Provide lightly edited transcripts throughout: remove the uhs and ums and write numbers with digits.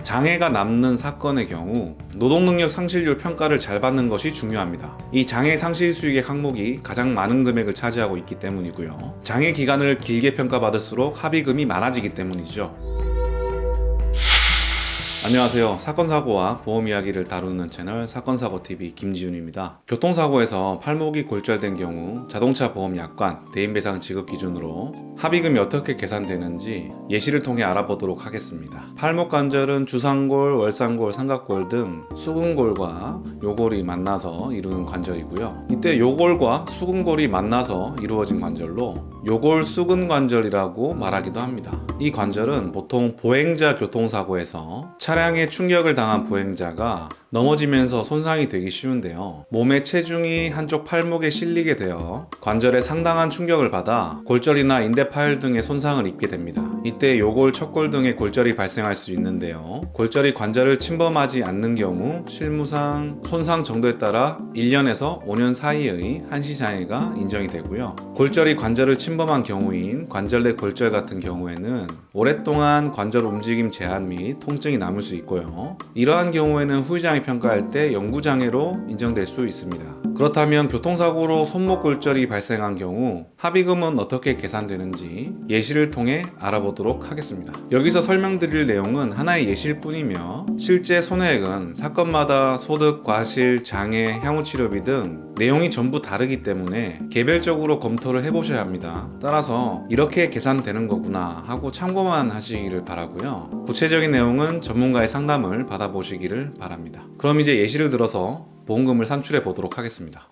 장애가 남는 사건의 경우 노동능력 상실률 평가를 잘 받는 것이 중요합니다. 이 장애 상실 수익액 항목이 가장 많은 금액을 차지하고 있기 때문이고요. 장애 기간을 길게 평가받을수록 합의금이 많아지기 때문이죠. 안녕하세요. 사건사고와 보험 이야기를 다루는 채널 사건사고TV 김지윤입니다. 교통사고에서 팔목이 골절된 경우 자동차 보험 약관, 대인배상 지급 기준으로 합의금이 어떻게 계산되는지 예시를 통해 알아보도록 하겠습니다. 팔목 관절은 주상골, 월상골, 삼각골 등 수근골과 요골이 만나서 이루는 관절이고요. 이때 요골과 수근골이 만나서 이루어진 관절로 요골 수근 관절이라고 말하기도 합니다. 이 관절은 보통 보행자 교통사고에서 차량에 충격을 당한 보행자가 넘어지면서 손상이 되기 쉬운데요. 몸의 체중이 한쪽 팔목에 실리게 되어 관절에 상당한 충격을 받아 골절이나 인대파열 등의 손상을 입게 됩니다. 이때 요골, 척골 등의 골절이 발생할 수 있는데요. 골절이 관절을 침범하지 않는 경우 실무상 손상 정도에 따라 1년에서 5년 사이의 한시장애가 인정이 되고요. 골절이 관절을 침범한 경우인 관절 내 골절 같은 경우에는 오랫동안 관절 움직임 제한 및 통증이 남을 수 있고요. 이러한 경우에는 후유장애 평가할 때 영구장애로 인정될 수 있습니다. 그렇다면 교통사고로 손목 골절이 발생한 경우 합의금은 어떻게 계산되는지 예시를 통해 알아보도록 하겠습니다. 여기서 설명드릴 내용은 하나의 예시일 뿐이며 실제 손해액은 사건마다 소득, 과실, 장애, 향후치료비 등 내용이 전부 다르기 때문에 개별적으로 검토를 해보셔야 합니다. 따라서 이렇게 계산되는 거구나 하고 참고만 하시기를 바라고요. 구체적인 내용은 전문가의 상담을 받아보시기를 바랍니다. 그럼 이제 예시를 들어서 보험금을 산출해 보도록 하겠습니다.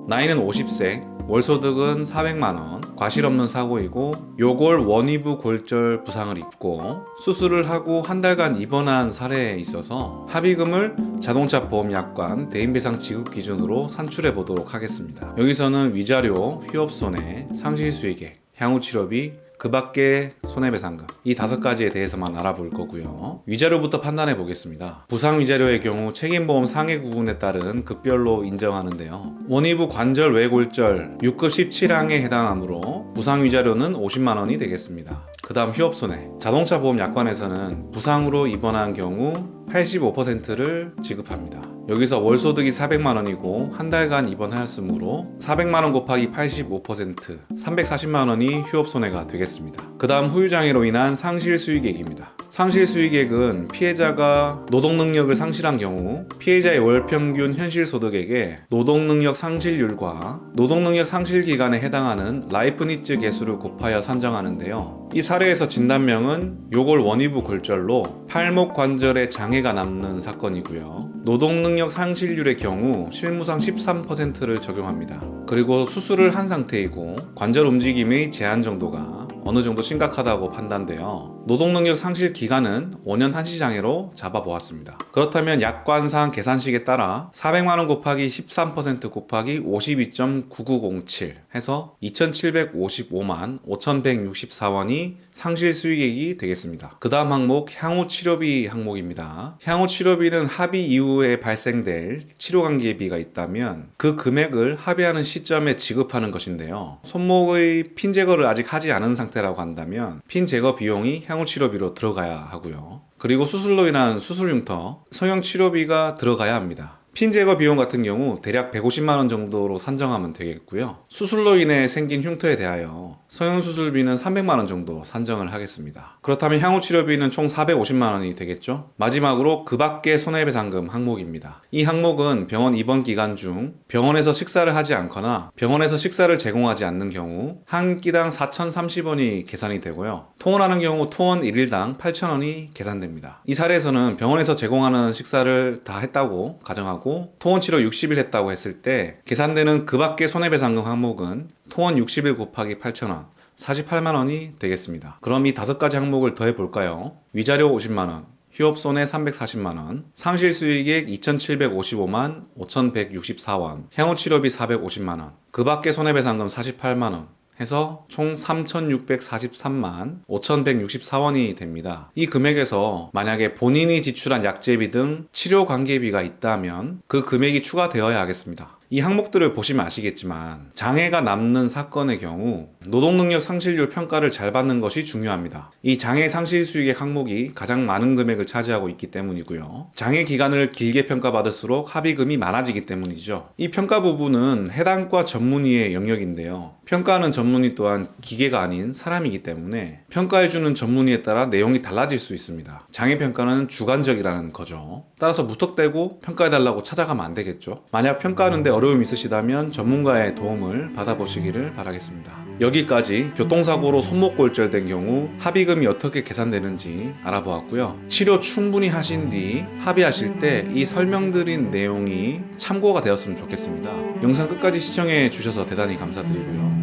나이는 50세, 월소득은 400만원, 과실 없는 사고이고 요골 원위부 골절 부상을 입고 수술을 하고 한 달간 입원한 사례에 있어서 합의금을 자동차 보험 약관, 대인배상 지급 기준으로 산출해 보도록 하겠습니다. 여기서는 위자료, 휴업손해, 상실수익액, 향후치료비, 그 밖에 손해배상금 이 5가지에 대해서만 알아볼 거고요. 위자료부터 판단해 보겠습니다. 부상위자료의 경우 책임보험 상해 구분에 따른 급별로 인정하는데요. 원위부 관절 외골절 6급 17항에 해당하므로 부상위자료는 50만원이 되겠습니다. 그 다음 휴업손해 자동차 보험 약관에서는 부상으로 입원한 경우 85%를 지급합니다. 여기서 월소득이 400만원이고 한 달간 입원하였으므로 400만원 곱하기 85% 340만원이 휴업손해가 되겠습니다. 그 다음 후유장애로 인한 상실수익액입니다. 상실수익액은 피해자가 노동능력을 상실한 경우 피해자의 월평균 현실소득액에 노동능력 상실률과 노동능력 상실기간에 해당하는 라이프니츠 계수를 곱하여 산정하는데요. 이 사례에서 진단명은 요골 원위부 골절로 팔목 관절에 장애가 남는 사건이고요. 노동능력 상실률의 경우 실무상 13%를 적용합니다. 그리고 수술을 한 상태이고 관절 움직임의 제한 정도가 어느 정도 심각하다고 판단되어 노동능력 상실 기간은 5년 한시장애로 잡아보았습니다. 그렇다면 약관상 계산식에 따라 400만원 곱하기 13% 곱하기 52.9907 해서 2755만 5164원이 상실수익액이 되겠습니다. 그 다음 항목 향후치료비 항목입니다. 향후치료비는 합의 이후에 발생될 치료관계비가 있다면 그 금액을 합의하는 시점에 지급하는 것인데요. 손목의 핀 제거를 아직 하지 않은 상태라고 한다면 핀 제거 비용이 향후치료비로 들어가야 하고요. 그리고 수술로 인한 수술 흉터, 성형치료비가 들어가야 합니다. 핀 제거 비용 같은 경우 대략 150만원 정도로 산정하면 되겠고요. 수술로 인해 생긴 흉터에 대하여 성형수술비는 300만원 정도 산정을 하겠습니다. 그렇다면 향후치료비는 총 450만원이 되겠죠. 마지막으로 그 밖의 손해배상금 항목입니다. 이 항목은 병원 입원 기간 중 병원에서 식사를 하지 않거나 병원에서 식사를 제공하지 않는 경우 한 끼당 4,030원이 계산이 되고요. 통원하는 경우 통원 1일당 8,000원이 계산됩니다. 이 사례에서는 병원에서 제공하는 식사를 다 했다고 가정하고 통원치료 60일 했다고 했을 때 계산되는 그 밖의 손해배상금 항목은 통원 60일 곱하기 8,000원 48만원이 되겠습니다. 그럼 이 5가지 항목을 더해 볼까요? 위자료 50만원, 휴업손해 340만원, 상실수익액 2,755만 5,164원, 향후치료비 450만원, 그 밖의 손해배상금 48만원 해서 총 3,643만 5,164원이 됩니다. 이 금액에서 만약에 본인이 지출한 약제비 등 치료 관계비가 있다면 그 금액이 추가되어야 하겠습니다. 이 항목들을 보시면 아시겠지만 장애가 남는 사건의 경우 노동능력 상실률 평가를 잘 받는 것이 중요합니다. 이 장애 상실 수익의 항목이 가장 많은 금액을 차지하고 있기 때문이고요. 장애 기간을 길게 평가받을수록 합의금이 많아지기 때문이죠. 이 평가 부분은 해당 과 전문의의 영역인데요. 평가하는 전문의 또한 기계가 아닌 사람이기 때문에 평가해주는 전문의에 따라 내용이 달라질 수 있습니다. 장애 평가는 주관적이라는 거죠. 따라서 무턱대고 평가해달라고 찾아가면 안 되겠죠. 만약 평가하는데 어려움이 있으시다면 전문가의 도움을 받아보시기를 바라겠습니다. 여기까지 교통사고로 손목 골절된 경우 합의금이 어떻게 계산되는지 알아보았고요. 치료 충분히 하신 뒤 합의하실 때 이 설명드린 내용이 참고가 되었으면 좋겠습니다. 영상 끝까지 시청해 주셔서 대단히 감사드리고요.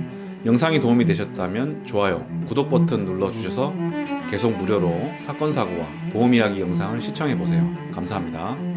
영상이 도움이 되셨다면 좋아요, 구독 버튼 눌러주셔서 계속 무료로 사건 사고와 보험 이야기 영상을 시청해 보세요. 감사합니다.